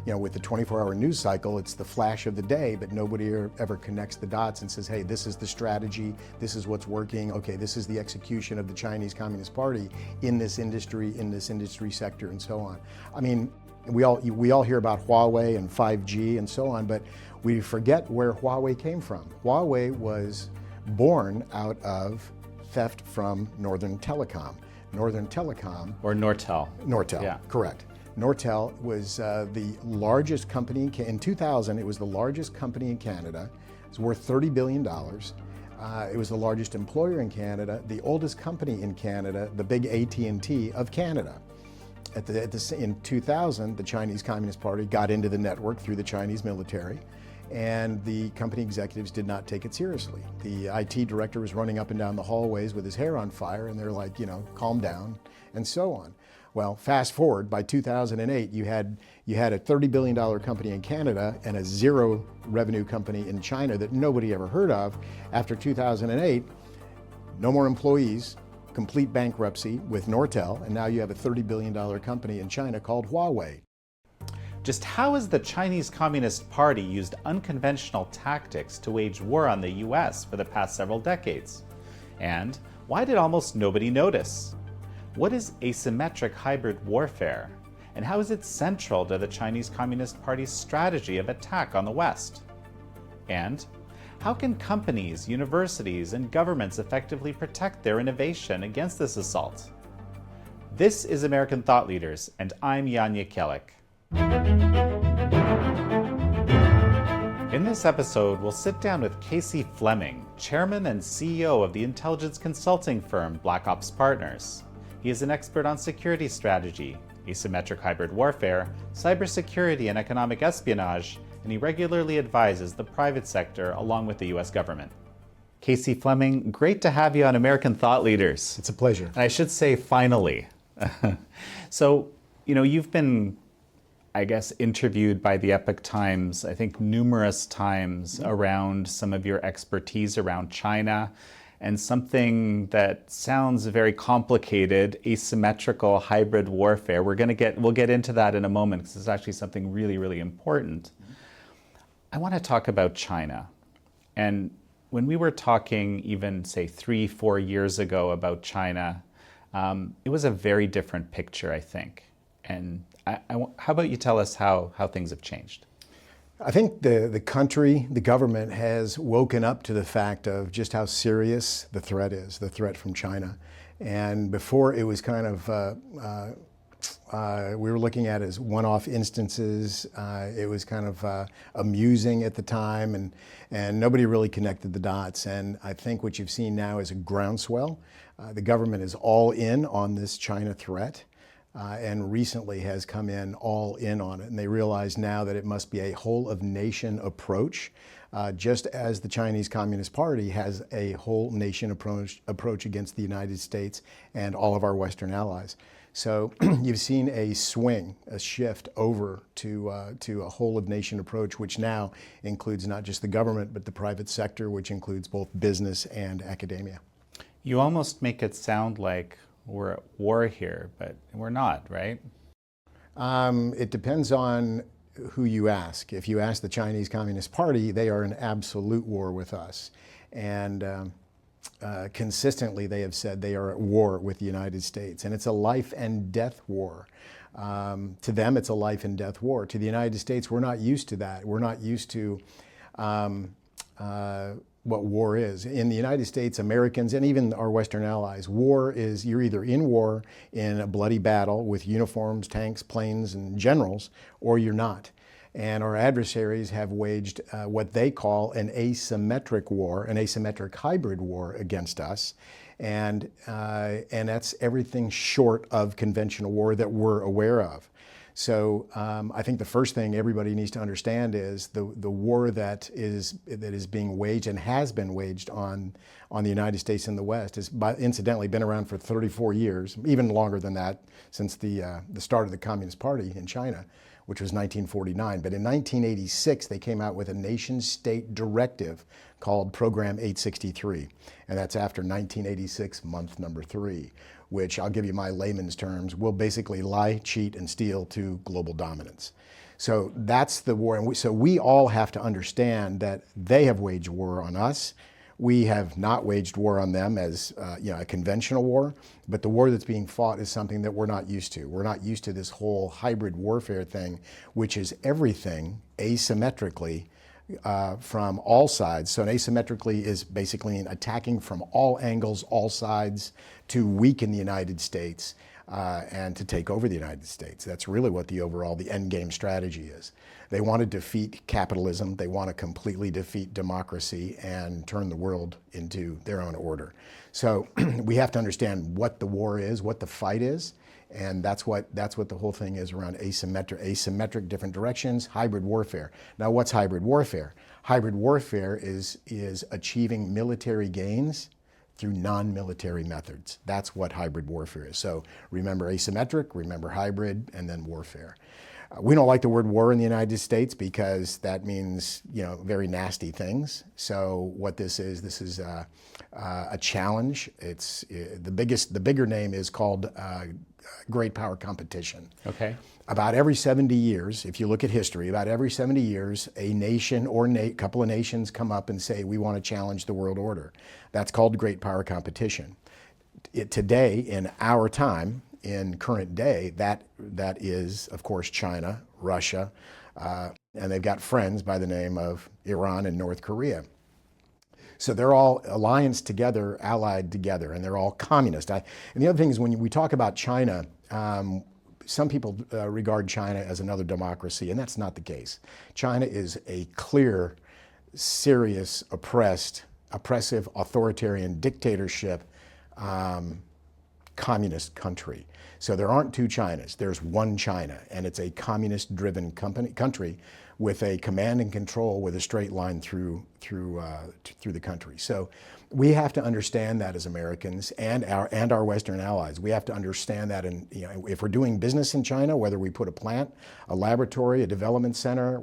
with the 24-hour news cycle, it's the flash of the day, but nobody ever connects the dots and says, hey, this is the strategy, this is what's working, okay, this is the execution of the Chinese Communist Party in this industry sector, and so on. I mean, we all hear about Huawei and 5G and so on, but we forget where Huawei came from. Huawei was born out of theft from Northern Telecom. Northern Telecom, or Nortel. Nortel, yeah. Correct. Nortel was the largest company in 2000. It was the largest company in Canada. It was worth $30 billion. It was the largest employer in Canada, the oldest company in Canada, the big AT&T of Canada. In 2000, the Chinese Communist Party got into the network through the Chinese military, and the company executives did not take it seriously. The IT director was running up and down the hallways with his hair on fire, and they're like, calm down, and so on. Well, fast forward, by 2008, you had a $30 billion company in Canada and a zero revenue company in China that nobody ever heard of. After 2008, no more employees, complete bankruptcy with Nortel, and now you have a $30 billion company in China called Huawei. Just how has the Chinese Communist Party used unconventional tactics to wage war on the US for the past several decades? And why did almost nobody notice? What is asymmetric hybrid warfare? And how is it central to the Chinese Communist Party's strategy of attack on the West? And how can companies, universities, and governments effectively protect their innovation against this assault? This is American Thought Leaders, and I'm Jan Jekielek. In this episode, we'll sit down with Casey Fleming, chairman and CEO of the intelligence consulting firm Ops Partners. He is an expert on security strategy, asymmetric hybrid warfare, cybersecurity, and economic espionage, and he regularly advises the private sector along with the US government. Casey Fleming, great to have you on American Thought Leaders. It's a pleasure. And I should say, finally. So, you've been, I guess, interviewed by the Epoch Times, I think numerous times around some of your expertise around China and something that sounds very complicated, asymmetrical hybrid warfare. We'll get into that in a moment because it's actually something really, really important. I want to talk about China. And when we were talking even, say, 3-4 years ago about China, it was a very different picture, I think. And how about you tell us how things have changed? I think the country, the government has woken up to the fact of just how serious the threat is, the threat from China. And before it was kind of, we were looking at it as one-off instances. It was kind of amusing at the time, and nobody really connected the dots. And I think what you've seen now is a groundswell. The government is all in on this China threat. And recently has come in all in on it. And they realize now that it must be a whole of nation approach, just as the Chinese Communist Party has a whole nation approach against the United States and all of our Western allies. So you've seen a swing, a shift over to a whole of nation approach, which now includes not just the government, but the private sector, which includes both business and academia. You almost make it sound like we're at war here, but we're not, right? It depends on who you ask. If you ask the Chinese Communist Party, they are in absolute war with us. And consistently they have said they are at war with the United States. And it's a life and death war. To them, it's a life and death war. To the United States, we're not used to that. We're not used to what war is. In the United States, Americans, and even our Western allies, war is you're either in war in a bloody battle with uniforms, tanks, planes, and generals, or you're not. And our adversaries have waged what they call an asymmetric war, an asymmetric hybrid war against us. And that's everything short of conventional war that we're aware of. So I think the first thing everybody needs to understand is the war that is being waged and has been waged on the United States and the West has incidentally been around for 34 years, even longer than that, since the start of the Communist Party in China, which was 1949. But in 1986, they came out with a nation-state directive called Program 863, and that's after 1986, month number 3. Which I'll give you my layman's terms, will basically lie, cheat, and steal to global dominance. So that's the war. And so we all have to understand that they have waged war on us. We have not waged war on them as a conventional war, but the war that's being fought is something that we're not used to. We're not used to this whole hybrid warfare thing, which is everything asymmetrically from all sides. So an asymmetrically is basically attacking from all angles, all sides, to weaken the United States and to take over the United States. That's really what the end game strategy is. They want to defeat capitalism. They want to completely defeat democracy and turn the world into their own order. So we have to understand what the war is, what the fight is, and that's what the whole thing is around asymmetric different directions, hybrid warfare. Now, what's hybrid warfare? Hybrid warfare is achieving military gains through non-military methods. That's what hybrid warfare is. So remember asymmetric, remember hybrid, and then warfare. We don't like the word war in the United States because that means, very nasty things. So what this is a challenge. It's the bigger name is called great power competition. Okay. About every 70 years, if you look at history, about every 70 years, a nation or couple of nations come up and say, we want to challenge the world order. That's called great power competition. Today, in our time, in current day, that is, of course, China, Russia, and they've got friends by the name of Iran and North Korea. So they're all allianced together, allied together, and they're all communist. And the other thing is when we talk about China, some people regard China as another democracy, and that's not the case. China is a clear, serious, oppressive, authoritarian dictatorship communist country. So there aren't two Chinas. There's one China, and it's a communist-driven country with a command and control with a straight line through the country. So we have to understand that as Americans and our Western allies. We have to understand that, and if we're doing business in China, whether we put a plant, a laboratory, a development center,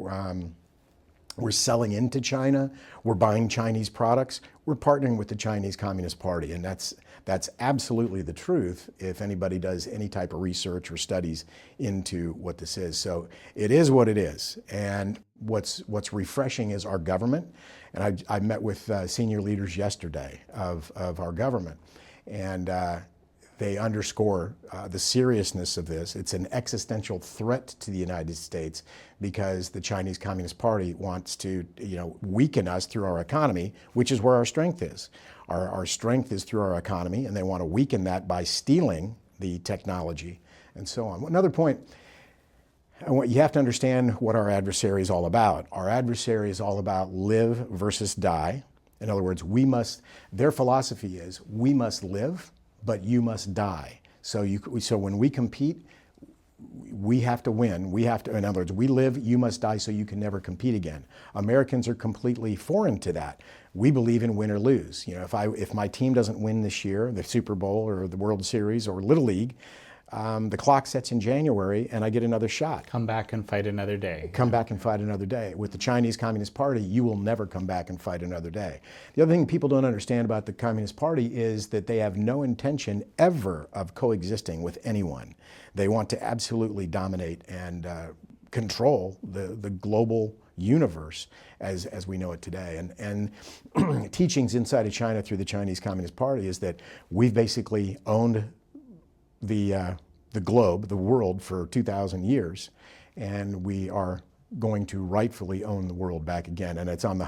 we're selling into China, we're buying Chinese products, we're partnering with the Chinese Communist Party, and that's absolutely the truth if anybody does any type of research or studies into what this is. So it is what it is, and what's refreshing is our government, and I met with senior leaders yesterday of our government, and they underscore the seriousness of this. It's an existential threat to the United States because the Chinese Communist Party wants to, weaken us through our economy, which is where our strength is. Our strength is through our economy, and they want to weaken that by stealing the technology and so on. Another point, you have to understand what our adversary is all about. Our adversary is all about live versus die. In other words, their philosophy is we must live, but you must die. So when we compete, we have to win. In other words, we live, you must die, so you can never compete again. Americans are completely foreign to that. We believe in win or lose. If my team doesn't win this year, the Super Bowl or the World Series or Little League, the clock sets in January and I get another shot. Come back and fight another day. Come back and fight another day. With the Chinese Communist Party, you will never come back and fight another day. The other thing people don't understand about the Communist Party is that they have no intention ever of coexisting with anyone. They want to absolutely dominate and control the global universe as we know it today. And teachings inside of China through the Chinese Communist Party is that we've basically owned the globe, the world, for 2,000 years, and we are going to rightfully own the world back again. And it's on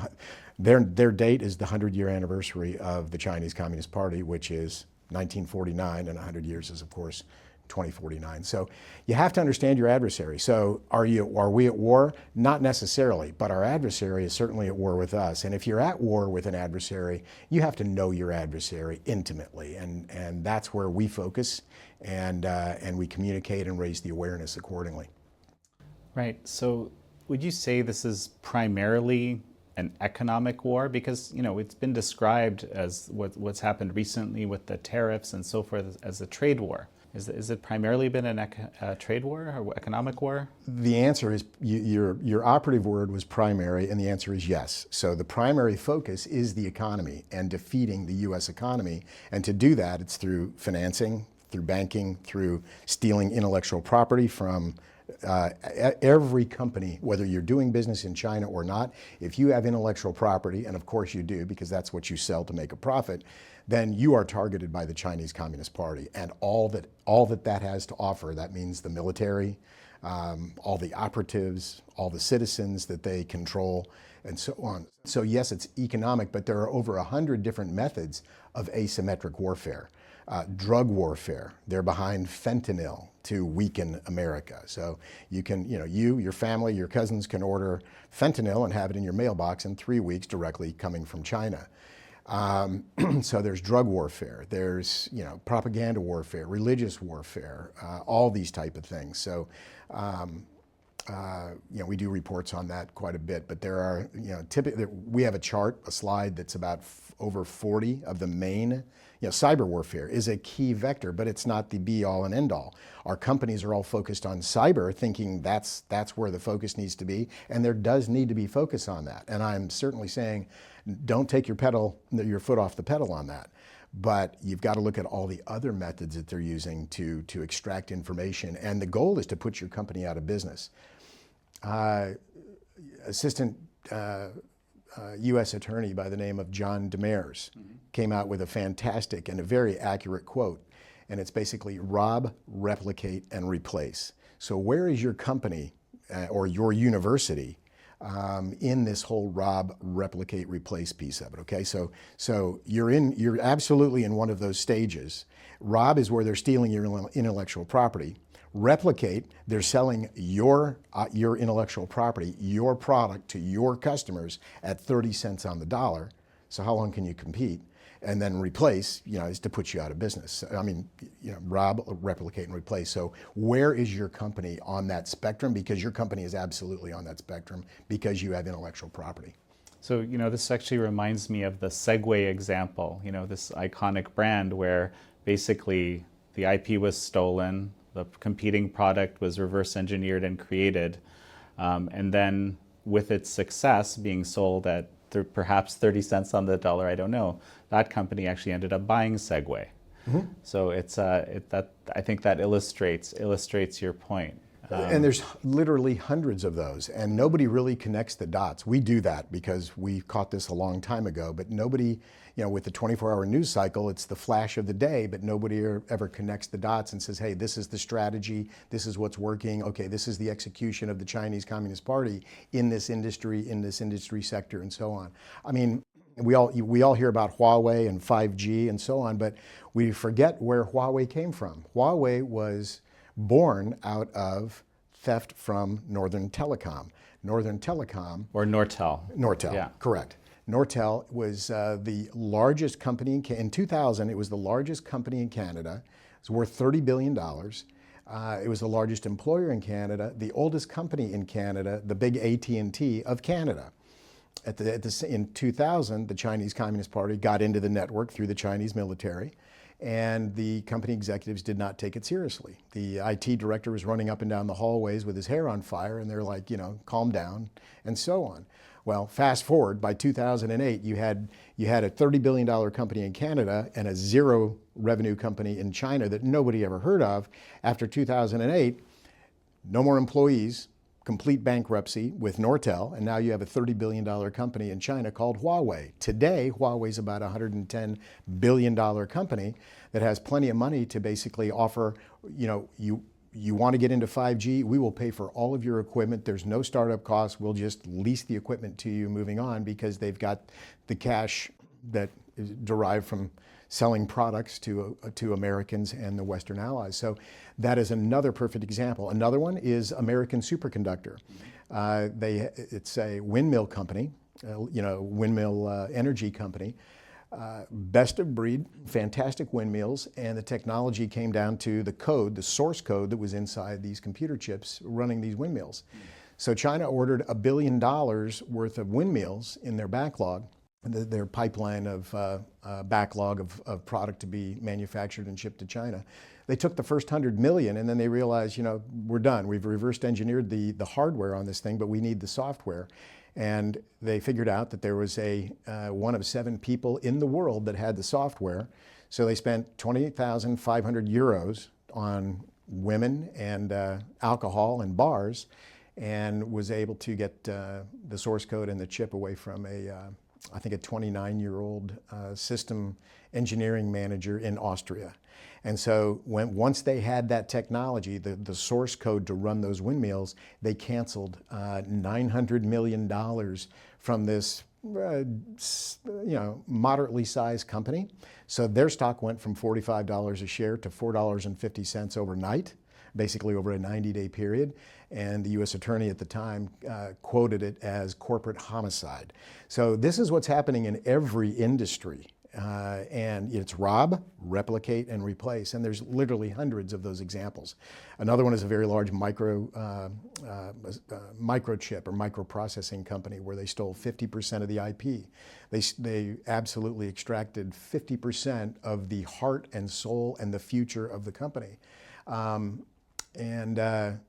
their date is the 100-year anniversary of the Chinese Communist Party, which is 1949, and 100 years is, of course, 2049. So you have to understand your adversary. So are we at war? Not necessarily, but our adversary is certainly at war with us. And if you're at war with an adversary, you have to know your adversary intimately, and that's where we focus, and we communicate and raise the awareness accordingly. Right. So would you say this is primarily an economic war? Because it's been described as what's happened recently with the tariffs and so forth as a trade war. Is it primarily been a trade war or economic war? The answer is, your operative word was primary, and the answer is yes. So the primary focus is the economy and defeating the U.S. economy. And to do that, it's through financing, through banking, through stealing intellectual property from every company, whether you're doing business in China or not, if you have intellectual property, and of course you do because that's what you sell to make a profit, then you are targeted by the Chinese Communist Party. And all that has to offer, that means the military, all the operatives, all the citizens that they control, and so on. So yes, it's economic, but there are over 100 different methods of asymmetric warfare. Drug warfare, they're behind fentanyl to weaken America. So you can, your family, your cousins can order fentanyl and have it in your mailbox in 3 weeks directly coming from China. So there's drug warfare, there's propaganda warfare, religious warfare, all these type of things. So we do reports on that quite a bit, but there are, typically we have a chart, a slide that's about over 40 of the main. Cyber warfare is a key vector, but it's not the be-all and end-all. Our companies are all focused on cyber, thinking that's where the focus needs to be, and there does need to be focus on that. And I'm certainly saying, don't take your foot off the pedal on that. But you've got to look at all the other methods that they're using to extract information, and the goal is to put your company out of business. Assistant U.S. attorney by the name of John Demers came out with a fantastic and a very accurate quote, and it's basically rob, replicate, and replace. So where is your company or your university in this whole rob, replicate, replace piece of it? Okay, so you're absolutely in one of those stages. Rob is where they're stealing your intellectual property. Replicate, they're selling your intellectual property, your product to your customers at 30 cents on the dollar. So how long can you compete? And then replace, is to put you out of business. I mean, rob, replicate, and replace. So where is your company on that spectrum? Because your company is absolutely on that spectrum because you have intellectual property. So, this actually reminds me of the Segway example, this iconic brand where basically the IP was stolen, the competing product was reverse engineered and created, and then with its success being sold at perhaps 30 cents on the dollar, I don't know, that company actually ended up buying Segway. Mm-hmm. So I think that illustrates your point. And there's literally hundreds of those, and nobody really connects the dots. We do that because we caught this a long time ago, but nobody, with the 24-hour news cycle, it's the flash of the day, but nobody ever connects the dots and says, hey, this is the strategy, this is what's working, okay, this is the execution of the Chinese Communist Party in this industry sector, and so on. I mean, we all hear about Huawei and 5G and so on, but we forget where Huawei came from. Huawei was born out of theft from Northern Telecom. Northern Telecom. Or Nortel. Nortel, yeah. Correct. Nortel was the largest company in 2000. It was the largest company in Canada. It was worth $30 billion. It was the largest employer in Canada, the oldest company in Canada, the big AT&T of Canada. In 2000, the Chinese Communist Party got into the network through the Chinese military, and the company executives did not take it seriously. The IT director was running up and down the hallways with his hair on fire, and they're like, calm down, and so on. Well, fast forward, by 2008, you had a $30 billion company in Canada and a zero revenue company in China that nobody ever heard of. After 2008, no more employees, complete bankruptcy with Nortel, and now you have a $30 billion company in China called Huawei. Today, Huawei's about a $110 billion company that has plenty of money to basically offer, you want to get into 5G, we will pay for all of your equipment. There's no startup costs. We'll just lease the equipment to you moving on because they've got the cash that is derived from selling products to Americans and the Western allies. So that is another perfect example. Another one is American Superconductor. It's a windmill company, windmill energy company. Best of breed, fantastic windmills, and the technology came down to the code, the source code that was inside these computer chips running these windmills. So China ordered $1 billion worth of windmills in their backlog, their pipeline of backlog of product to be manufactured and shipped to China. They took the first 100 million and then they realized, we're done. We've reversed engineered the hardware on this thing, but we need the software. And they figured out that there was one of 7 people in the world that had the software. So they spent 28,500 euros on women and alcohol and bars, and was able to get the source code and the chip away from I think a 29-year-old system engineering manager in Austria. And so once they had that technology, the source code to run those windmills, they canceled $900 million from this moderately sized company. So their stock went from $45 a share to $4.50 overnight, basically over a 90-day period. And the U.S. attorney at the time quoted it as corporate homicide. So this is what's happening in every industry. And it's rob, replicate, and replace. And there's literally hundreds of those examples. Another one is a very large microchip or microprocessing company where they stole 50% of the IP. They absolutely extracted 50% of the heart and soul and the future of the company. The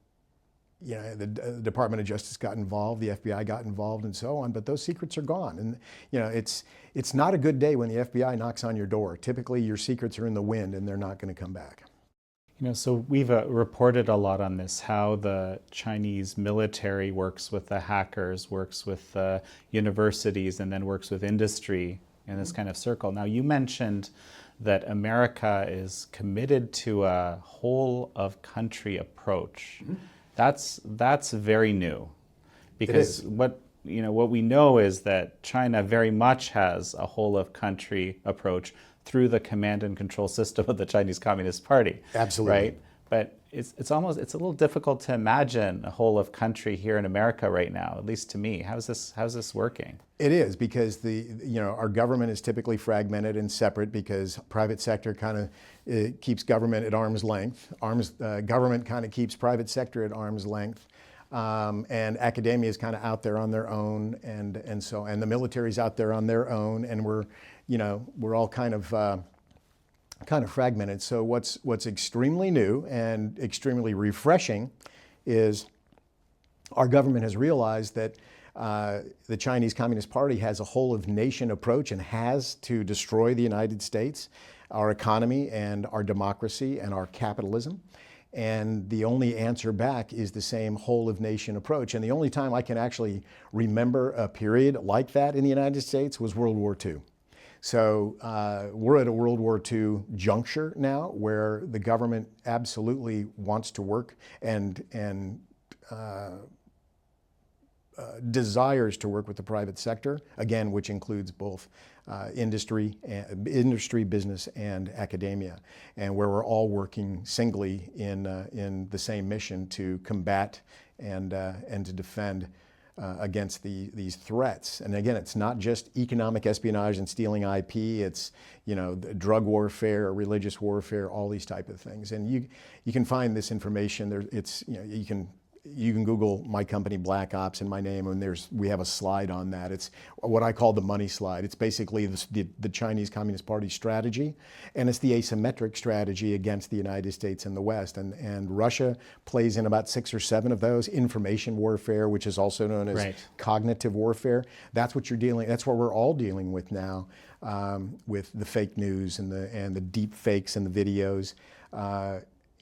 Department of Justice got involved, the FBI got involved, and so on, but those secrets are gone. And it's not a good day when the FBI knocks on your door. Typically, your secrets are in the wind and they're not going to come back. So we've reported a lot on this, how the Chinese military works with the hackers, works with the universities, and then works with industry in this kind of circle. Now, you mentioned that America is committed to a whole of country approach. Mm-hmm. That's very new, because what we know is that China very much has a whole of country approach through the command and control system of the Chinese Communist Party. Absolutely. Right? But it's a little difficult to imagine a whole of country here in America right now, at least to me. How's this working? It is, because our government is typically fragmented and separate, because private sector kind of keeps government at arm's length. Government kind of keeps private sector at arm's length. And academia is kind of out there on their own, and the military's out there on their own, and we're all kind of fragmented. So what's extremely new and extremely refreshing is our government has realized that the Chinese Communist Party has a whole of nation approach and has to destroy the United States, our economy and our democracy and our capitalism. And the only answer back is the same whole of nation approach. And the only time I can actually remember a period like that in the United States was World War II. So we're at a World War II juncture now where the government absolutely wants to work and desires to work with the private sector, again, which includes both industry, business, and academia, and where we're all working singly in the same mission to combat and to defend against these threats. And again, it's not just economic espionage and stealing IP. It's drug warfare, religious warfare, all these type of things. And you can find this information there. You can Google my company, Black Ops, and my name, and we have a slide on that. It's what I call the money slide. It's basically the Chinese Communist Party strategy, and it's the asymmetric strategy against the United States and the West. And Russia plays in about 6 or 7 of those. Information warfare, which is also known as cognitive warfare. That's what we're all dealing with now, with the fake news and the deep fakes and the videos.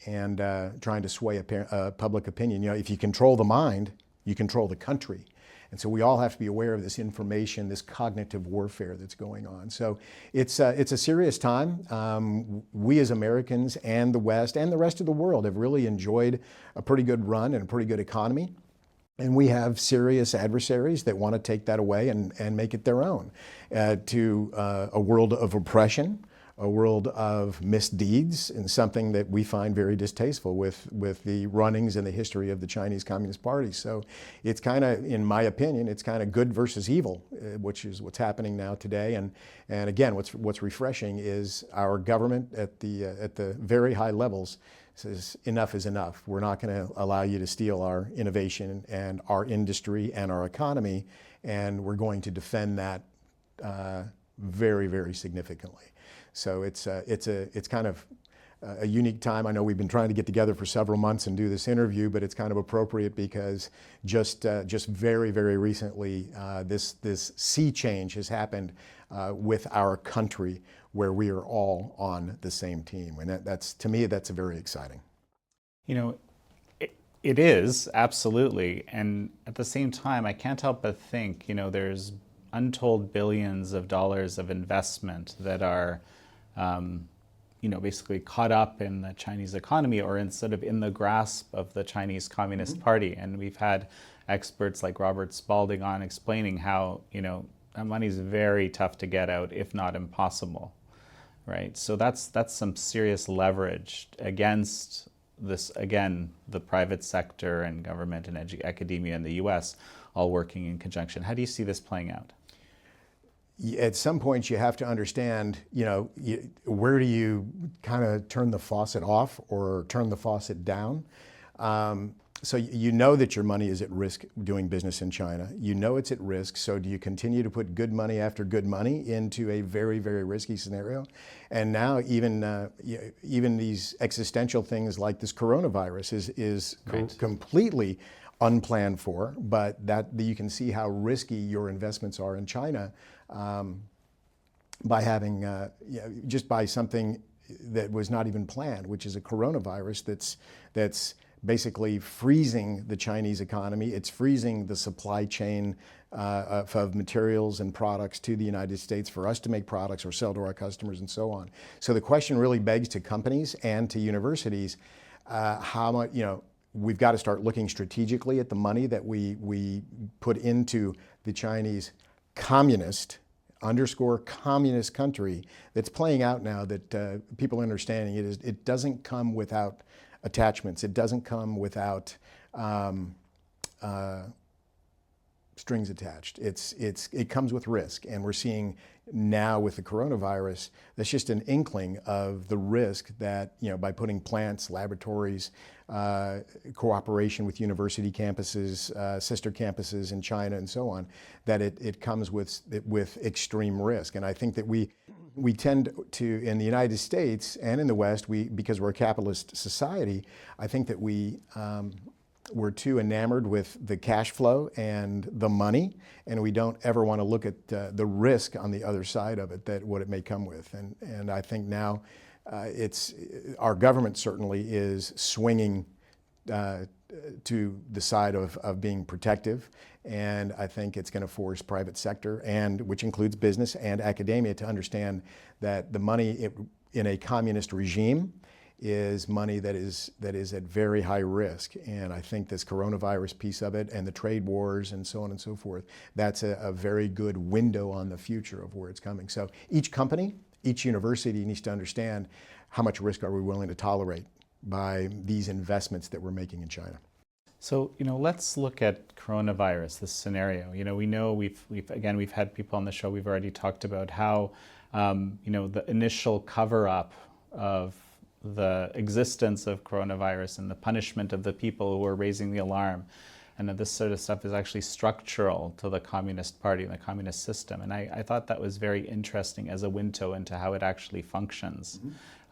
And trying to sway public opinion. If you control the mind, you control the country. And so we all have to be aware of this information, this cognitive warfare that's going on. So it's a serious time. We as Americans and the West and the rest of the world have really enjoyed a pretty good run and a pretty good economy. And we have serious adversaries that want to take that away and make it their own, to a world of oppression, a world of misdeeds, and something that we find very distasteful with the runnings and the history of the Chinese Communist Party. So it's kind of, in my opinion, it's kind of good versus evil, which is what's happening now today. And again, what's refreshing is our government at the very high levels says enough is enough. We're not going to allow you to steal our innovation and our industry and our economy, and we're going to defend that very, very significantly. So it's kind of a unique time. I know we've been trying to get together for several months and do this interview, but it's kind of appropriate because just very, very recently, this sea change has happened with our country, where we are all on the same team, and to me, that's very exciting. You know, it is, absolutely. And at the same time, I can't help but think, you know, there's untold billions of dollars of investment that are, you know, basically caught up in the Chinese economy or instead of in the grasp of the Chinese Communist Party. And we've had experts like Robert Spalding on explaining how, you know, that money is very tough to get out, if not impossible, right? So that's some serious leverage against this, again, the private sector and government and academia in the US all working in conjunction. How do you see this playing out? At some point you have to understand, you know, where do you kind of turn the faucet off or turn the faucet down? So you know that your money is at risk doing business in China. You know it's at risk, so do you continue to put good money after good money into a very, very risky scenario? And now even these existential things like this coronavirus is right. Completely unplanned for, but that you can see how risky your investments are in China by having, just by something that was not even planned, which is a coronavirus that's basically freezing the Chinese economy. It's freezing the supply chain of materials and products to the United States for us to make products or sell to our customers and so on. So the question really begs to companies and to universities, how much, you know, we've got to start looking strategically at the money that we put into the Chinese communist country that's playing out now, that people are understanding it doesn't come without attachments. It doesn't come without strings attached. It comes with risk, and we're seeing now with the coronavirus, that's just an inkling of the risk that, you know, by putting plants, laboratories, cooperation with university campuses, sister campuses in China and so on, that it comes with extreme risk. And I think that we tend to, in the United States and in the West, because we're a capitalist society, I think that we're too enamored with the cash flow and the money, and we don't ever want to look at the risk on the other side of it, that what it may come with. And I think now our government certainly is swinging to the side of being protective, and I think it's going to force private sector, which includes business and academia, to understand that the money in a communist regime is money that is at very high risk. And I think this coronavirus piece of it and the trade wars and so on and so forth, that's a very good window on the future of where it's coming. So each company, each university needs to understand how much risk are we willing to tolerate by these investments that we're making in China. So, you know, let's look at coronavirus, this scenario. You know, we know we've had people on the show, we've already talked about how, you know, the initial cover-up of the existence of coronavirus and the punishment of the people who were raising the alarm, and that this sort of stuff is actually structural to the Communist Party and the communist system. And I thought that was very interesting as a window into how it actually functions.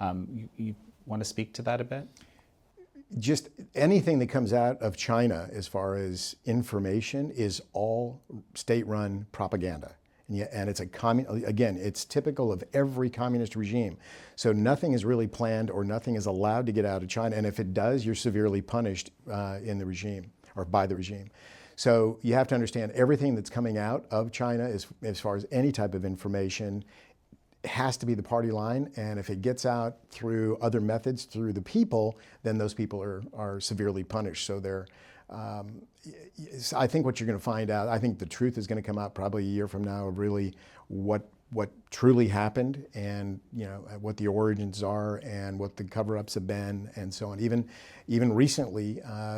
Mm-hmm. You want to speak to that a bit? Just anything that comes out of China as far as information is all state-run propaganda. And it's again, it's typical of every communist regime. So nothing is really planned or nothing is allowed to get out of China. And if it does, you're severely punished in the regime or by the regime. So you have to understand everything that's coming out of China as far as any type of information has to be the party line. And if it gets out through other methods, through the people, then those people are severely punished. So they're I think what you're going to find out, I think the truth is going to come out probably a year from now of really what truly happened, and, you know, what the origins are and what the cover-ups have been and so on. Even recently,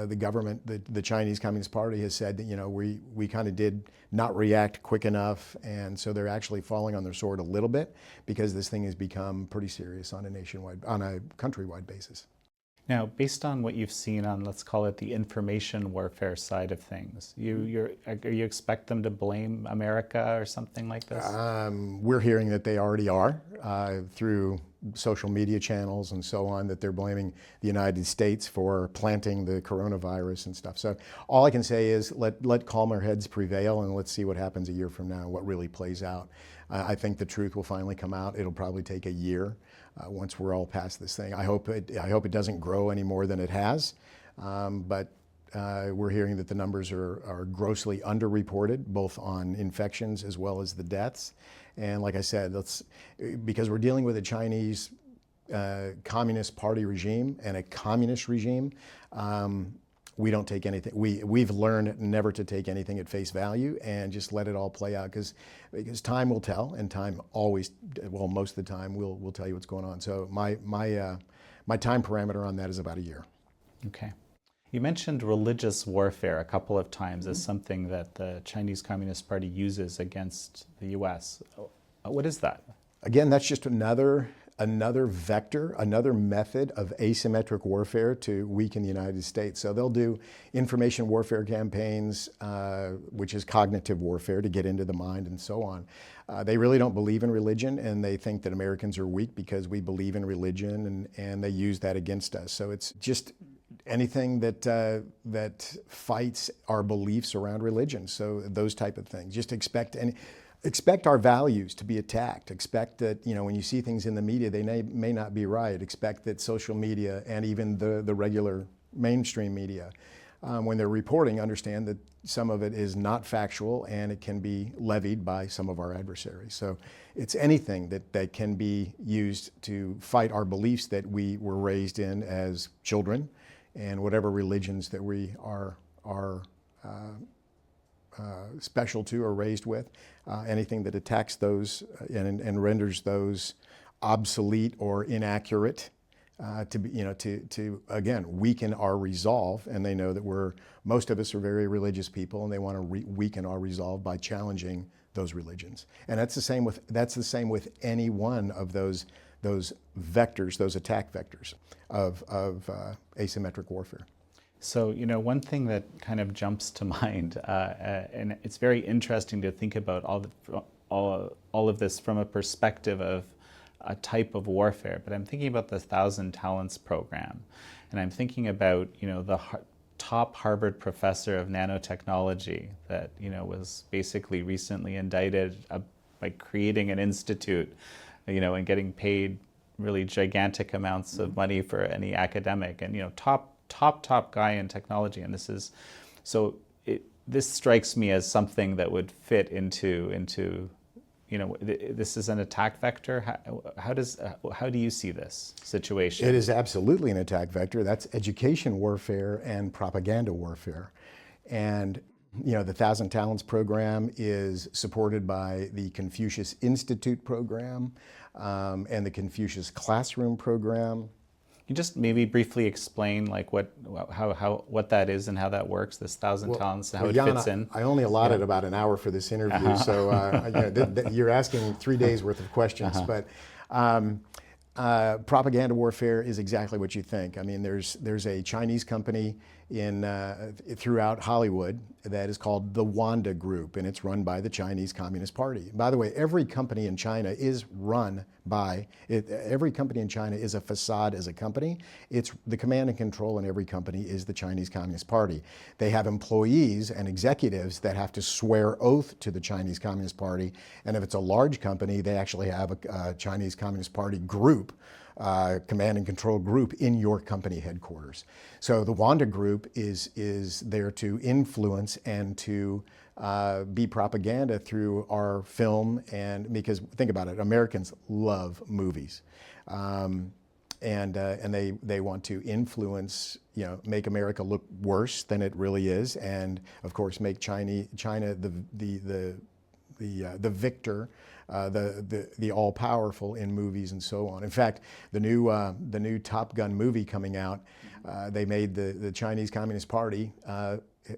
the government, the Chinese Communist Party has said that, you know, we kind of did not react quick enough, and so they're actually falling on their sword a little bit because this thing has become pretty serious on a countrywide basis. Now, based on what you've seen on, let's call it the information warfare side of things, you expect them to blame America or something like this? We're hearing that they already are through social media channels and so on, that they're blaming the United States for planting the coronavirus and stuff. So all I can say is let calmer heads prevail, and let's see what happens a year from now, what really plays out. I think the truth will finally come out. It'll probably take a year. once we're all past this thing. I hope it doesn't grow any more than it has, but we're hearing that the numbers are grossly underreported, both on infections as well as the deaths. And like I said, because we're dealing with a Chinese Communist Party regime and a communist regime, we don't take anything. We've learned never to take anything at face value and just let it all play out, because time will tell, and time always, well, most of the time will tell you what's going on. So my time parameter on that is about a year. Okay. You mentioned religious warfare a couple of times as something that the Chinese Communist Party uses against the U.S. What is that? Again, that's just another vector, another method of asymmetric warfare to weaken the United States. So they'll do information warfare campaigns, which is cognitive warfare, to get into the mind and so on. They really don't believe in religion, and they think that Americans are weak because we believe in religion, and they use that against us. So it's just anything that fights our beliefs around religion. So those type of things. Just expect our values to be attacked. Expect that, when you see things in the media, they may not be right. Expect that social media and even the regular mainstream media, when they're reporting, understand that some of it is not factual and it can be levied by some of our adversaries. So it's anything that can be used to fight our beliefs that we were raised in as children, and whatever religions that we are special to or raised with, anything that attacks those and renders those obsolete or inaccurate, to again weaken our resolve. And they know that most of us are very religious people, and they want to weaken our resolve by challenging those religions. And that's the same with any one of those vectors, those attack vectors of asymmetric warfare. So, one thing that kind of jumps to mind, and it's very interesting to think about all of this from a perspective of a type of warfare. But I'm thinking about the 1,000 Talents program, and I'm thinking about the top Harvard professor of nanotechnology that was basically recently indicted by creating an institute, and getting paid really gigantic amounts of money for any academic, and top guy in technology. And this strikes me as something that would fit into this is an attack vector. How do you see this situation? It is absolutely an attack vector. That's education warfare and propaganda warfare. And the 1,000 Talents program is supported by the Confucius Institute program and the Confucius Classroom program. Can you just maybe briefly explain what that is and how that works, this 1,000 Talents, how it fits in? I only allotted about an hour for this interview, so you're asking 3 days worth of questions. But propaganda warfare is exactly what you think. I mean, there's a Chinese company throughout Hollywood that is called the Wanda Group, and it's run by the Chinese Communist Party. By the way, every company in China is every company in China is a facade as a company. It's the command and control in every company is the Chinese Communist Party. They have employees and executives that have to swear oath to the Chinese Communist Party, and if it's a large company, they actually have a Chinese Communist Party group, command and control group in your company headquarters. So the Wanda Group is there to influence and to be propaganda through our film, and because think about it, Americans love movies, and they want to influence, make America look worse than it really is, and of course make China the victor, the all-powerful in movies and so on. In fact, the new Top Gun movie coming out, they made the Chinese Communist Party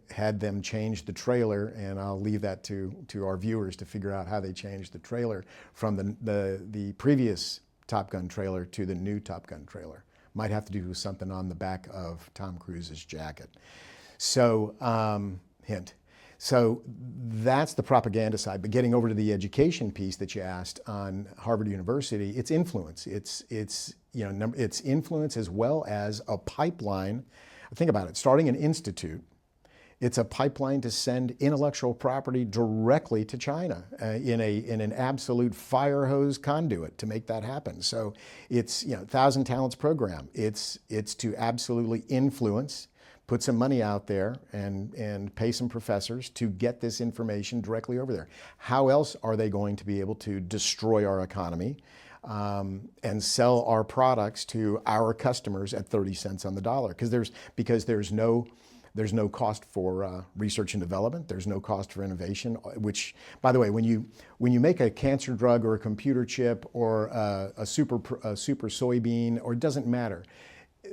had them change the trailer, and I'll leave that to our viewers to figure out how they changed the trailer from the previous Top Gun trailer to the new Top Gun trailer. Might have to do with something on the back of Tom Cruise's jacket. So, hint. So that's the propaganda side. But getting over to the education piece that you asked on Harvard University, it's influence. It's influence as well as a pipeline. Think about it. Starting an institute It's a pipeline to send intellectual property directly to China in an absolute fire hose conduit to make that happen. So it's, 1,000 Talents program. It's to absolutely influence, put some money out there and pay some professors to get this information directly over there. How else are they going to be able to destroy our economy and sell our products to our customers at 30 cents on the dollar? Because there's no cost for research and development. There's no cost for innovation, which, by the way, when you make a cancer drug or a computer chip or a super soybean, or it doesn't matter,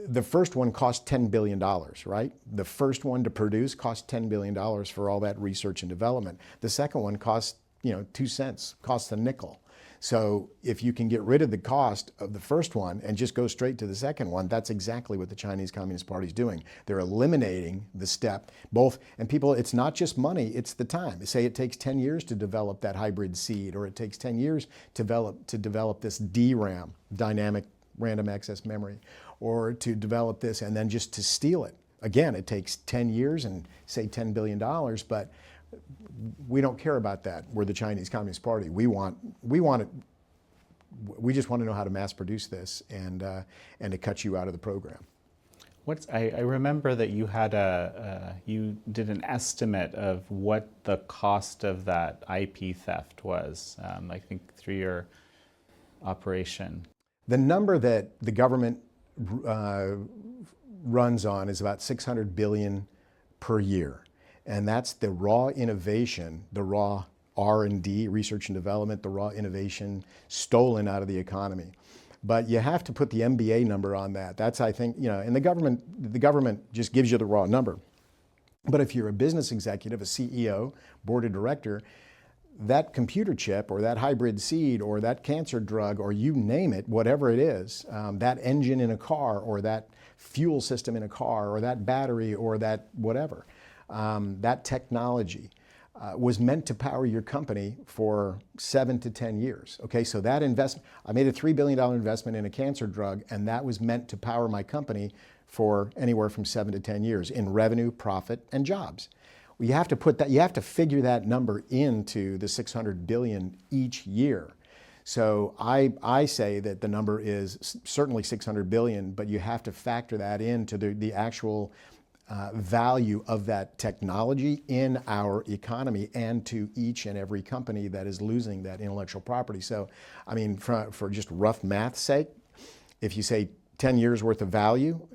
the first one cost $10 billion, right? The first one to produce cost $10 billion for all that research and development. The second one costs, 2 cents, costs a nickel. So if you can get rid of the cost of the first one and just go straight to the second one, that's exactly what the Chinese Communist Party is doing. They're eliminating the step, and people, it's not just money, it's the time. They say it takes 10 years to develop that hybrid seed, or it takes 10 years to develop this DRAM, dynamic random access memory, or to develop this and then just to steal it. Again, it takes 10 years and say $10 billion, but we don't care about that. We're the Chinese Communist Party. We just want to know how to mass produce this and to cut you out of the program. I remember that you had you did an estimate of what the cost of that IP theft was, I think through your operation. The number that the government runs on is about $600 billion per year. And that's the raw innovation, the raw R&D, research and development, the raw innovation stolen out of the economy. But you have to put the MBA number on that. That's, I think, and the government just gives you the raw number. But if you're a business executive, a CEO, board of director, that computer chip or that hybrid seed or that cancer drug, or you name it, whatever it is, that engine in a car or that fuel system in a car or that battery or that whatever, that technology was meant to power your company for 7 to 10 years. Okay, so that investment, I made a $3 billion investment in a cancer drug, and that was meant to power my company for anywhere from 7 to 10 years in revenue, profit, and jobs. Well, you have to put that, you have to figure that number into the 600 billion each year. So I say that the number is certainly 600 billion, but you have to factor that into the actual value of that technology in our economy and to each and every company that is losing that intellectual property. So, I mean, for just rough math's sake, if you say 10 years worth of value,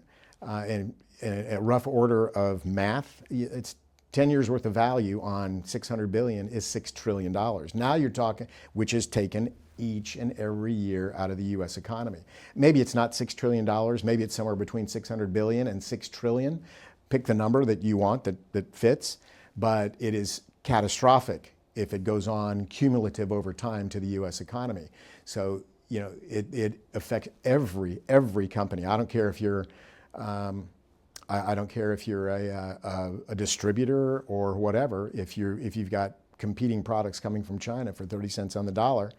and a rough order of math, it's 10 years worth of value on 600 billion is $6 trillion. Now you're talking, which is taken each and every year out of the US economy. Maybe it's not $6 trillion, maybe it's somewhere between 600 billion and 6 trillion. Pick the number that you want that fits, but it is catastrophic if it goes on cumulative over time to the US economy. So, it affects every company. I don't care if you're I don't care if you're a distributor or whatever. If you've got competing products coming from China for 30 cents on the dollar,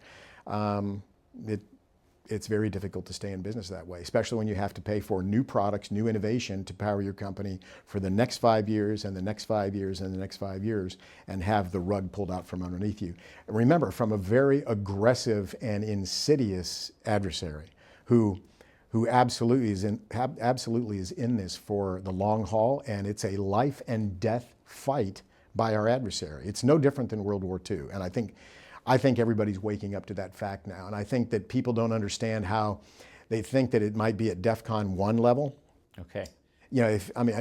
it's very difficult to stay in business that way, especially when you have to pay for new products, new innovation to power your company for the next 5 years and the next 5 years and the next 5 years, and have the rug pulled out from underneath you. And remember, from a very aggressive and insidious adversary who absolutely is in this for the long haul, and it's a life and death fight by our adversary. It's no different than World War II, and I think everybody's waking up to that fact now. And I think that people don't understand how they think that it might be at DEFCON 1 level. Okay.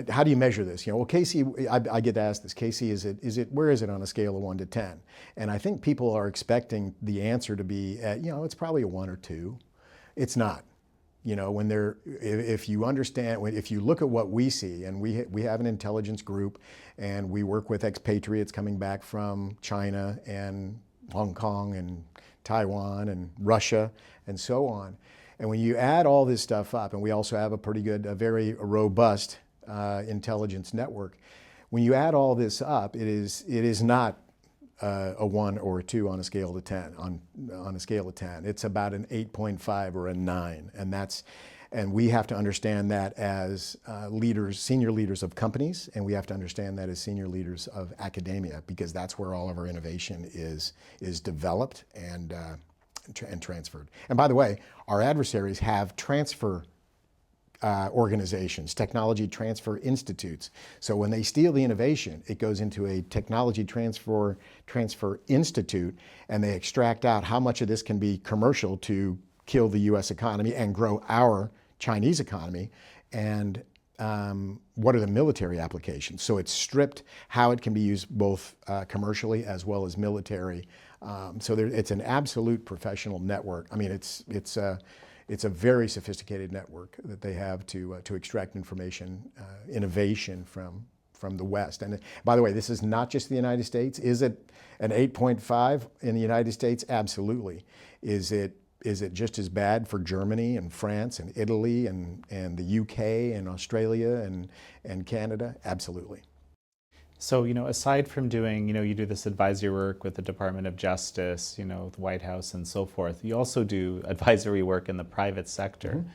How do you measure this? Well, Casey, I get asked this, Casey, where is it on a scale of 1 to 10? And I think people are expecting the answer to be, it's probably a 1 or 2. It's not. If you understand, if you look at what we see, and we have an intelligence group, and we work with expatriates coming back from China and Hong Kong and Taiwan and Russia and so on. And when you add all this stuff up, and we also have a very robust intelligence network, when you add all this up, it is not a 1 or a 2 on a scale of 10. On a scale of 10, it's about an 8.5 or a 9, and And we have to understand that as leaders, senior leaders of companies, and we have to understand that as senior leaders of academia, because that's where all of our innovation is developed and transferred. And by the way, our adversaries have transfer organizations, technology transfer institutes. So when they steal the innovation, it goes into a technology transfer institute, and they extract out how much of this can be commercial to kill the U.S. economy and grow our Chinese economy, and what are the military applications. So it's stripped how it can be used both commercially as well as military. So it's an absolute professional network. I mean, it's a very sophisticated network that they have to extract information, innovation from the West. And by the way, this is not just the United States. Is it an 8.5 in the United States? Absolutely. Is it just as bad for Germany and France and Italy and the UK and Australia and Canada? Absolutely. So, aside from doing, you do this advisory work with the Department of Justice, the White House and so forth, you also do advisory work in the private sector. Mm-hmm.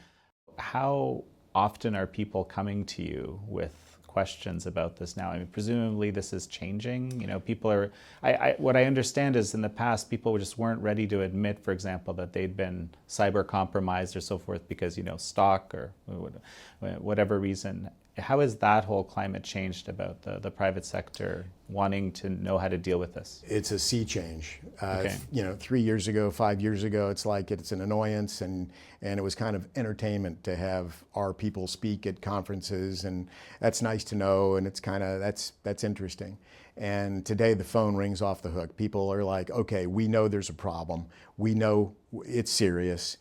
How often are people coming to you with questions about this now? I mean, presumably this is changing. People are, what I understand is in the past, people just weren't ready to admit, for example, that they'd been cyber compromised or so forth because, stock or whatever reason. How has that whole climate changed about the private sector wanting to know how to deal with this? It's a sea change. Okay. 3 years ago, 5 years ago, it's like it's an annoyance, and it was kind of entertainment to have our people speak at conferences, and that's nice to know, and it's kind of, that's interesting. And today the phone rings off the hook. People are like, okay, we know there's a problem. We know it's serious.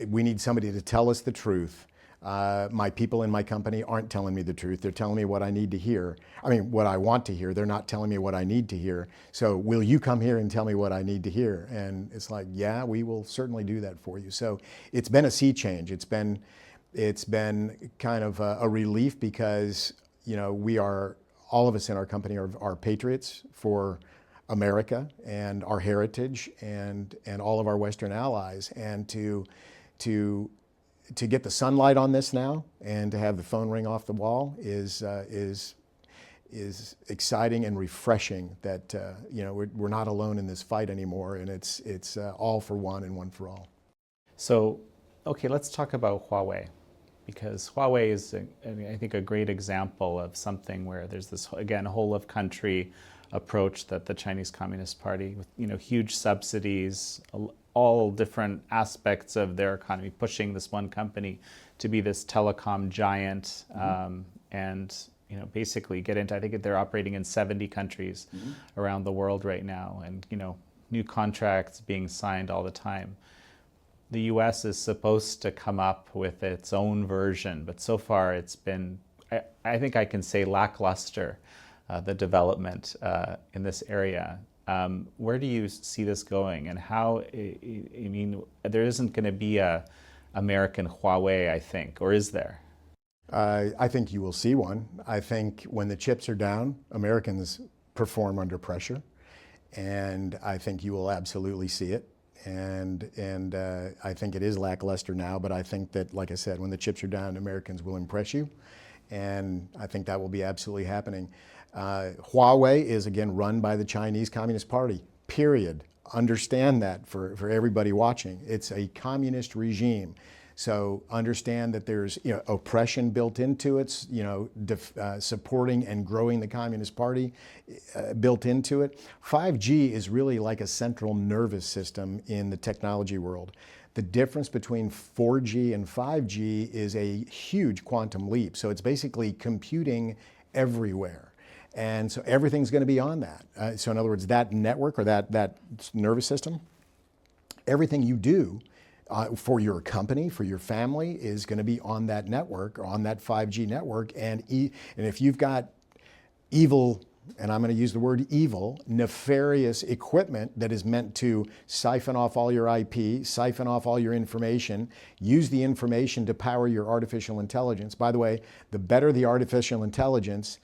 We need somebody to tell us the truth. My people in my company aren't telling me the truth. They're telling me what I need to hear. I mean, what I want to hear. They're not telling me what I need to hear. So will you come here and tell me what I need to hear? And it's like, yeah, we will certainly do that for you. So it's been a sea change. It's been kind of a relief because, we are, all of us in our company are patriots for America and our heritage and all of our Western allies. And to get the sunlight on this now and to have the phone ring off the wall is exciting and refreshing that we're not alone in this fight anymore, and it's all for one and one for all. So, okay, let's talk about Huawei, because Huawei is, I think, a great example of something where there's this, again, whole of country approach that the Chinese Communist Party, with huge subsidies, all different aspects of their economy, pushing this one company to be this telecom giant, and basically get into, I think they're operating in 70 countries around the world right now, and new contracts being signed all the time. The U.S. is supposed to come up with its own version, but so far it's been, I think I can say, lackluster, the development in this area. Where do you see this going, and how, I mean, there isn't going to be a American Huawei, I think, or is there? I think you will see one. I think when the chips are down, Americans perform under pressure, and I think you will absolutely see it. And I think it is lackluster now, but I think that, like I said, when the chips are down, Americans will impress you, and I think that will be absolutely happening. Huawei is, again, run by the Chinese Communist Party, period. Understand that for everybody watching. It's a communist regime. So understand that there's oppression built into it, supporting and growing the Communist Party built into it. 5G is really like a central nervous system in the technology world. The difference between 4G and 5G is a huge quantum leap. So it's basically computing everywhere. And so everything's going to be on that. So in other words, that network or that nervous system, everything you do for your company, for your family, is going to be on that network, or on that 5G network. And if you've got evil, and I'm going to use the word evil, nefarious equipment that is meant to siphon off all your IP, siphon off all your information, use the information to power your artificial intelligence. By the way, the better the artificial intelligence,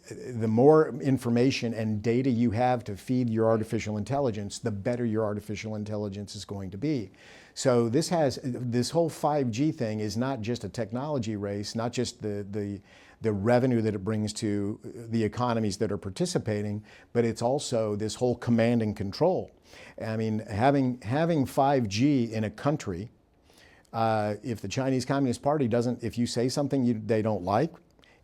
the more information and data you have to feed your artificial intelligence, the better your artificial intelligence is going to be. So this whole 5G thing is not just a technology race, not just the revenue that it brings to the economies that are participating, but it's also this whole command and control. I mean, having 5G in a country, if the Chinese Communist Party doesn't, if you say something they don't like,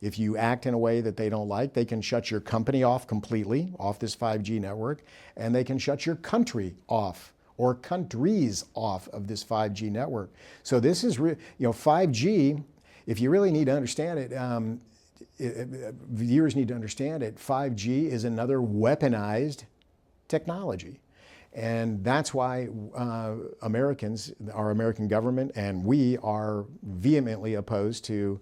if you act in a way that they don't like, they can shut your company off completely, off this 5G network, and they can shut your country off or countries off of this 5G network. So this is, 5G, if you really need to understand it, viewers need to understand it, 5G is another weaponized technology. And that's why Americans, our American government, and we are vehemently opposed to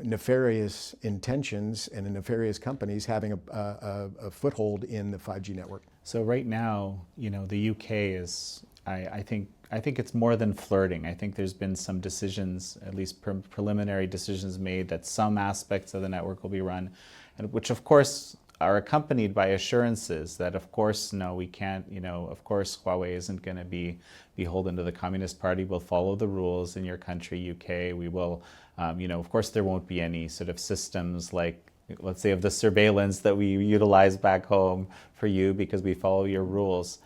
nefarious intentions and nefarious companies having a foothold in the 5G network. So right now, the UK is, I think it's more than flirting. I think there's been some decisions, at least preliminary decisions made that some aspects of the network will be run, and which of course are accompanied by assurances that of course, no, we can't, of course Huawei isn't going to be beholden to the Communist Party. We'll follow the rules in your country, UK. We will, of course there won't be any sort of systems like, let's say, of the surveillance that we utilize back home for you because we follow your rules.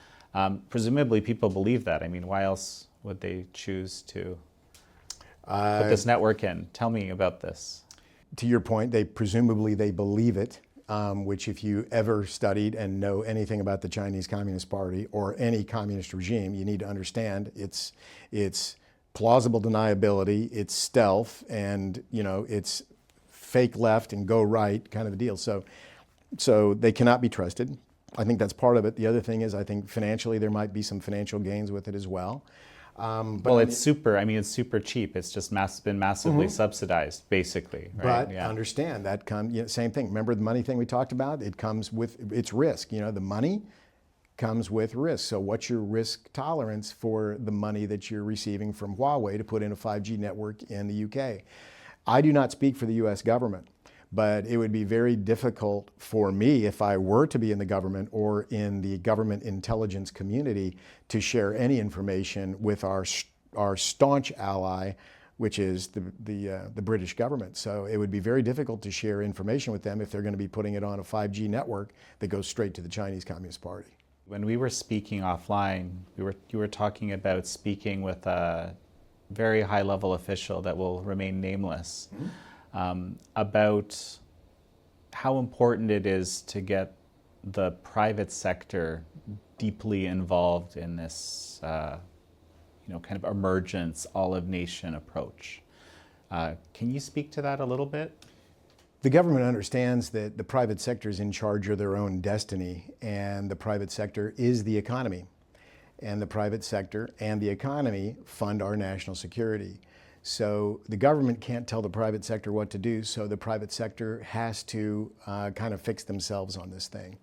Presumably people believe that. I mean, why else would they choose to put this network in? Tell me about this. To your point, they believe it, which if you ever studied and know anything about the Chinese Communist Party or any communist regime, you need to understand it's plausible deniability, it's stealth, and it's fake left and go right kind of a deal. So they cannot be trusted. I think that's part of it. The other thing is I think financially there might be some financial gains with it as well. Well, it's super cheap. It's just been massively subsidized, basically. Right? But understand that same thing. Remember the money thing we talked about? It comes with its risk. The money comes with risk. So what's your risk tolerance for the money that you're receiving from Huawei to put in a 5G network in the UK? I do not speak for the US government, but it would be very difficult for me if I were to be in the government or in the government intelligence community to share any information with our staunch ally, which is the British government. So it would be very difficult to share information with them if they're going to be putting it on a 5G network that goes straight to the Chinese Communist Party. When we were speaking offline, you were talking about speaking with a very high-level official that will remain nameless. About how important it is to get the private sector deeply involved in this, kind of emergence, all-of-nation approach. Can you speak to that a little bit? The government understands that the private sector is in charge of their own destiny, and the private sector is the economy. And the private sector and the economy fund our national security. So the government can't tell the private sector what to do, so the private sector has to kind of fix themselves on this thing.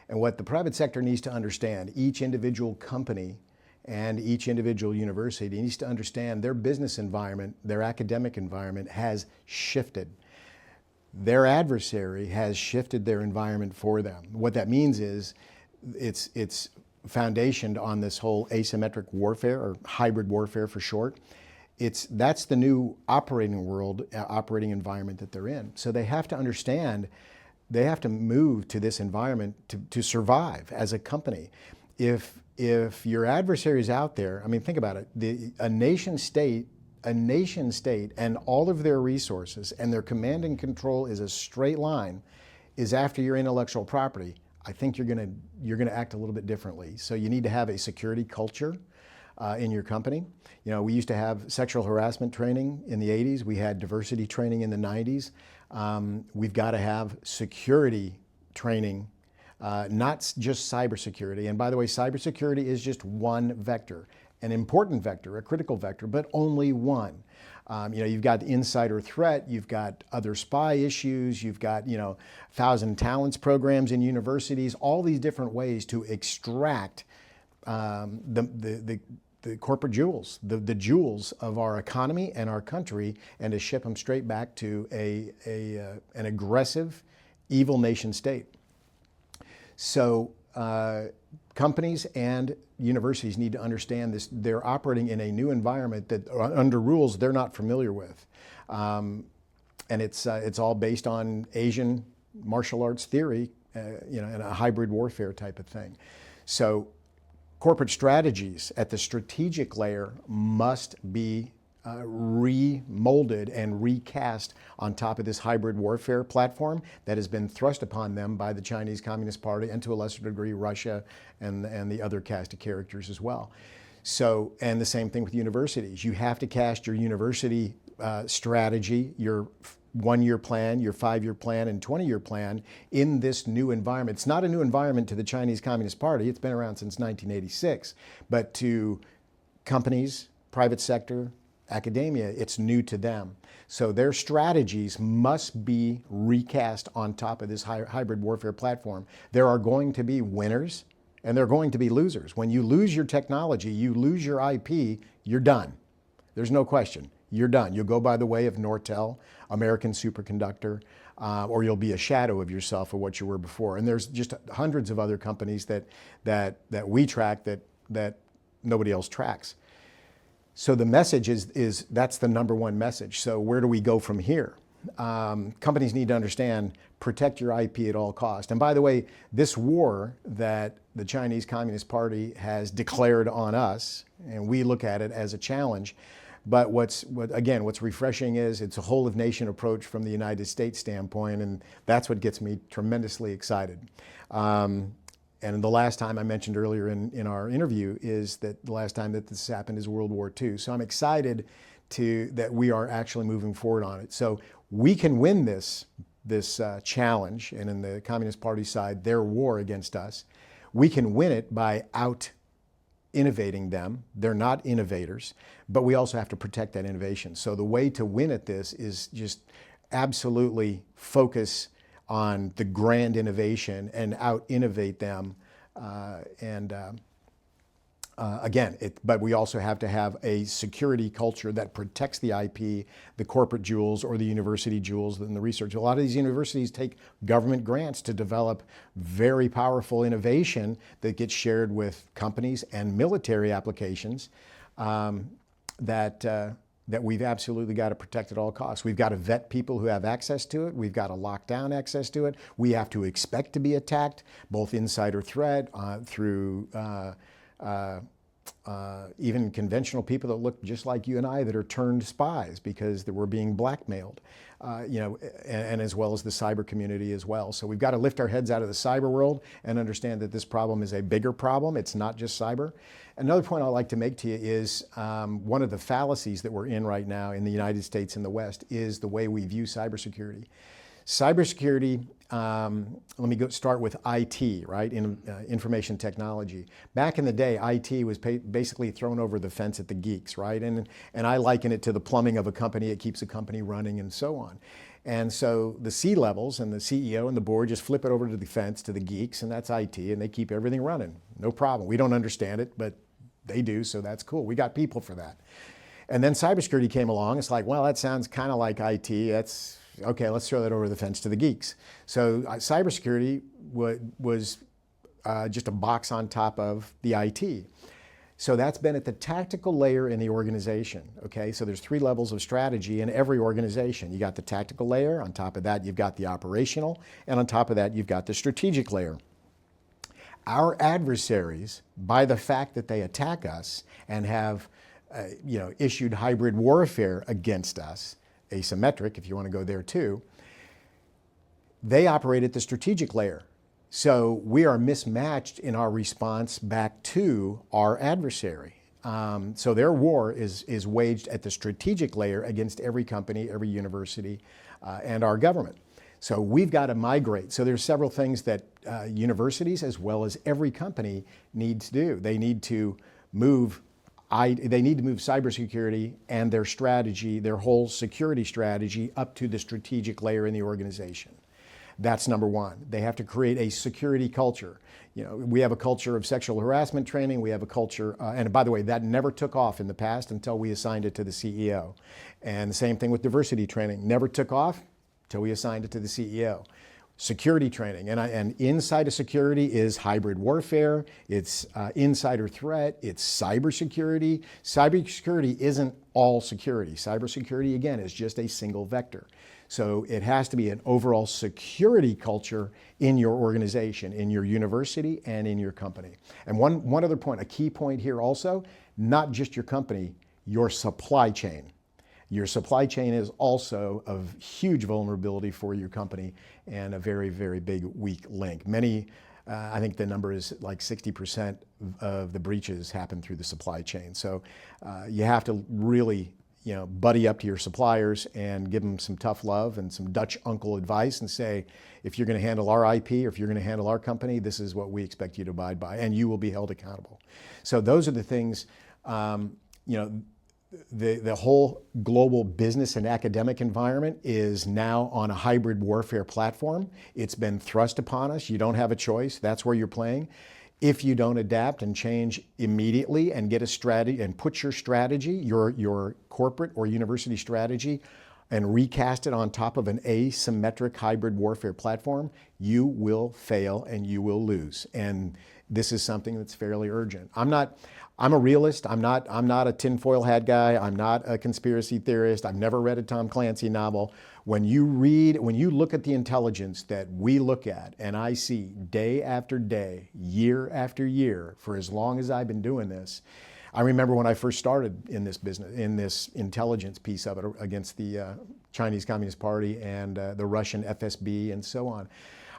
And what the private sector needs to understand, each individual company and each individual university needs to understand their business environment, their academic environment has shifted. Their adversary has shifted their environment for them. What that means is it's foundationed on this whole asymmetric warfare, or hybrid warfare for short. That's the new operating world, operating environment that they're in. So they have to understand, they have to move to this environment to survive as a company. If your adversary is out there, I mean, think about it, a nation state and all of their resources and their command and control is a straight line, is after your intellectual property. I think you're gonna act a little bit differently. So you need to have a security culture in your company. We used to have sexual harassment training in the 80s. We had diversity training in the 90s. We've got to have security training, not just cybersecurity. And by the way, cybersecurity is just one vector, an important vector, a critical vector, but only one. You've got the insider threat, you've got other spy issues, you've got, 1,000 talents programs in universities, all these different ways to extract the corporate jewels, the jewels of our economy and our country, and to ship them straight back to an aggressive evil nation state. So companies and universities need to understand this. They're operating in a new environment that under rules they're not familiar with. And it's all based on Asian martial arts theory, and a hybrid warfare type of thing. So corporate strategies at the strategic layer must be remolded and recast on top of this hybrid warfare platform that has been thrust upon them by the Chinese Communist Party and to a lesser degree Russia and the other cast of characters as well. So, and the same thing with universities. You have to cast your university strategy, your 1-year plan, your 5-year plan, and 20-year plan in this new environment. It's not a new environment to the Chinese Communist Party. It's been around since 1986. But to companies, private sector, academia, it's new to them. So their strategies must be recast on top of this hybrid warfare platform. There are going to be winners and there are going to be losers. When you lose your technology, you lose your IP, you're done. There's no question. You're done. You'll go by the way of Nortel, American Superconductor, or you'll be a shadow of yourself of what you were before. And there's just hundreds of other companies that we track that nobody else tracks. So the message is that's the number one message. So where do we go from here? Companies need to understand, protect your IP at all costs. And by the way, this war that the Chinese Communist Party has declared on us, and we look at it as a challenge, but what's refreshing is it's a whole of nation approach from the United States standpoint, and that's what gets me tremendously excited. And the last time I mentioned earlier in our interview is that the last time that this happened is World War II. So I'm excited that we are actually moving forward on it. So we can win this challenge, and in the Communist Party side, their war against us. We can win it by out-innovating them. They're not innovators, but we also have to protect that innovation. So the way to win at this is just absolutely focus on the grand innovation and out-innovate them. But we also have to have a security culture that protects the IP, the corporate jewels or the university jewels and the research. A lot of these universities take government grants to develop very powerful innovation that gets shared with companies and military applications that we've absolutely got to protect at all costs. We've got to vet people who have access to it. We've got to lock down access to it. We have to expect to be attacked, both insider threat through even conventional people that look just like you and I that are turned spies because we're being blackmailed, and as well as the cyber community as well. So we've got to lift our heads out of the cyber world and understand that this problem is a bigger problem. It's not just cyber. Another point I'd like to make to you is one of the fallacies that we're in right now in the United States and the West is the way we view cybersecurity. Cybersecurity, let me start with IT, right, information technology. Back in the day, IT was basically thrown over the fence at the geeks, right? And I liken it to the plumbing of a company. It keeps a company running and so on. And so the C-levels and the CEO and the board just flip it over to the fence, to the geeks, and that's IT, and they keep everything running. No problem. We don't understand it, but they do, so that's cool. We got people for that. And then cybersecurity came along. It's like, well, that sounds kind of like IT. That's okay, let's throw that over the fence to the geeks. So cybersecurity was just a box on top of the IT. So that's been at the tactical layer in the organization, okay? So there's 3 levels of strategy in every organization. You got the tactical layer, on top of that you've got the operational, and on top of that you've got the strategic layer. Our adversaries, by the fact that they attack us and have issued hybrid warfare against us, asymmetric, if you want to go there too, they operate at the strategic layer. So we are mismatched in our response back to our adversary. So their war is waged at the strategic layer against every company, every university, and our government. So we've got to migrate. So there's several things that universities as well as every company need to do. They need to move cybersecurity and their strategy, their whole security strategy, up to the strategic layer in the organization. That's number one. They have to create a security culture. We have a culture of sexual harassment training. We have a culture, and by the way, that never took off in the past until we assigned it to the CEO. And the same thing with diversity training. Never took off until we assigned it to the CEO. security training. And inside of security is hybrid warfare, it's insider threat, it's cybersecurity. Cybersecurity isn't all security. Cybersecurity, again, is just a single vector. So it has to be an overall security culture in your organization, in your university, and in your company. And one other point, a key point here also, not just your company, your supply chain. Your supply chain is also of huge vulnerability for your company and a very, very big weak link. I think the number is like 60% of the breaches happen through the supply chain. So you have to really, buddy up to your suppliers and give them some tough love and some Dutch uncle advice and say, if you're going to handle our IP or if you're going to handle our company, this is what we expect you to abide by, and you will be held accountable. So those are the things, the whole global business and academic environment is now on a hybrid warfare platform. It's been thrust upon us. You don't have a choice. That's where you're playing. If you don't adapt and change immediately and get a strategy and put your strategy, your corporate or university strategy, and recast it on top of an asymmetric hybrid warfare platform, you will fail and you will lose. And this is something that's fairly urgent. I'm a realist. I'm not a tinfoil hat guy. I'm not a conspiracy theorist. I've never read a Tom Clancy novel. When you look at the intelligence that we look at, and I see day after day, year after year, for as long as I've been doing this, I remember when I first started in this business, in this intelligence piece of it against the Chinese Communist Party and the Russian FSB and so on.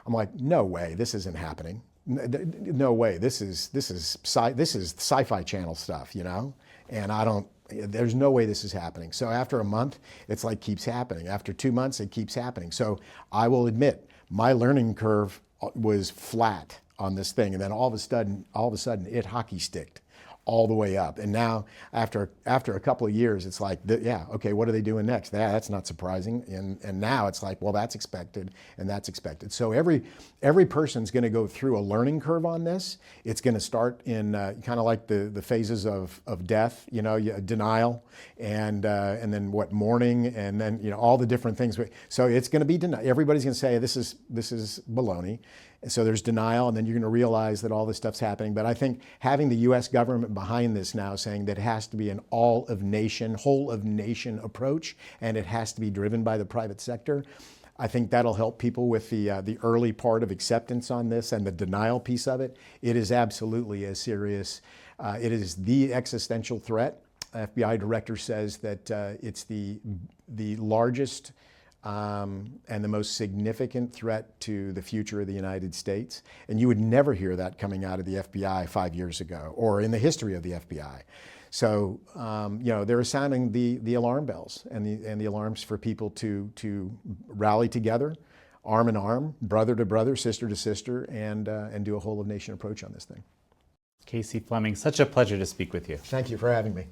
I'm like, no way, this isn't happening. No way, this is sci-fi channel stuff, and there's no way this is happening. So after a month, it's like keeps happening. After 2 months, it keeps happening. So I will admit, my learning curve was flat on this thing, and then all of a sudden, it hockey sticked all the way up. And now, after a couple of years, it's like, okay, what are they doing next? That's not surprising. And now it's like, well, that's expected, and that's expected. So every person's going to go through a learning curve on this. It's going to start in kind of like the phases of death, denial, and then mourning, and then all the different things. So it's going to be denial. Everybody's going to say this is baloney. So there's denial, and then you're going to realize that all this stuff's happening. But I think having the U.S. government behind this now, saying that it has to be an whole of nation approach, and it has to be driven by the private sector, I think that'll help people with the early part of acceptance on this and the denial piece of it. It is absolutely as serious. It is the existential threat. FBI director says that it's the largest and the most significant threat to the future of the United States. And you would never hear that coming out of the FBI 5 years ago or in the history of the FBI. So, they're sounding the alarm bells and the alarms for people to rally together, arm in arm, brother to brother, sister to sister, and do a whole of nation approach on this thing. Casey Fleming, such a pleasure to speak with you. Thank you for having me.